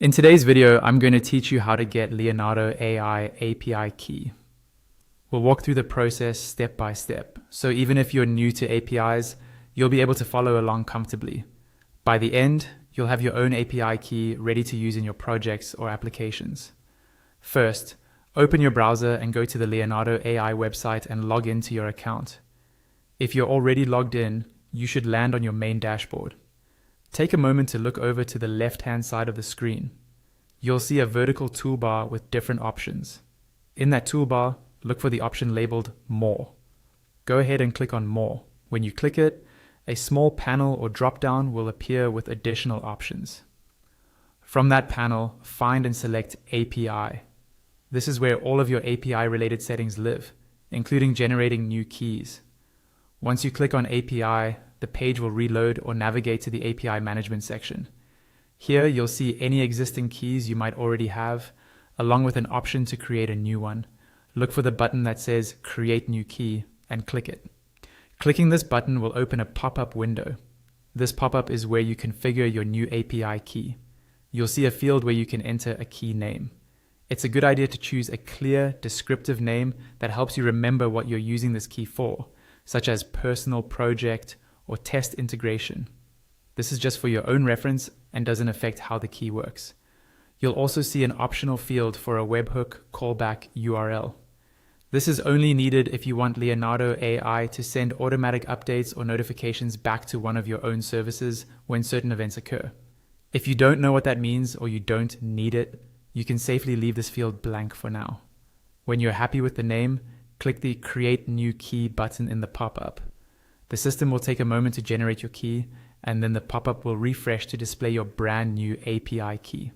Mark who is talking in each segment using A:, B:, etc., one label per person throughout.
A: In today's video, I'm going to teach you how to get Leonardo AI API key. We'll walk through the process step by step, so even if you're new to APIs, you'll be able to follow along comfortably. By the end, you'll have your own API key ready to use in your projects or applications. First, open your browser and go to the Leonardo AI website and log into your account. If you're already logged in, you should land on your main dashboard. Take a moment to look over to the left-hand side of the screen. You'll see a vertical toolbar with different options. In that toolbar, look for the option labeled More. Go ahead and click on More. When you click it, a small panel or drop-down will appear with additional options. From that panel, find and select API. This is where all of your API-related settings live, including generating new keys. Once you click on API, the page will reload or navigate to the API management section. Here, you'll see any existing keys you might already have, along with an option to create a new one. Look for the button that says Create New Key and click it. Clicking this button will open a pop-up window. This pop-up is where you configure your new API key. You'll see a field where you can enter a key name. It's a good idea to choose a clear, descriptive name that helps you remember what you're using this key for, such as personal project or test integration. This is just for your own reference and doesn't affect how the key works. You'll also see an optional field for a webhook callback URL. This is only needed if you want Leonardo AI to send automatic updates or notifications back to one of your own services when certain events occur. If you don't know what that means or you don't need it, you can safely leave this field blank for now. When you're happy with the name, click the Create New Key button in the pop-up. The system will take a moment to generate your key, and then the pop-up will refresh to display your brand new API key.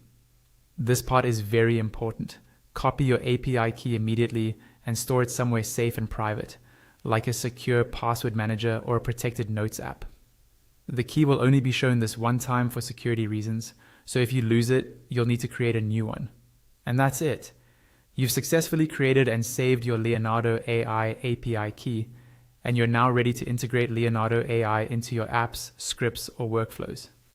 A: This part is very important. Copy your API key immediately and store it somewhere safe and private, like a secure password manager or a protected notes app. The key will only be shown this one time for security reasons, so if you lose it, you'll need to create a new one. And that's it. You've successfully created and saved your Leonardo AI API key, and you're now ready to integrate Leonardo AI into your apps, scripts, or workflows.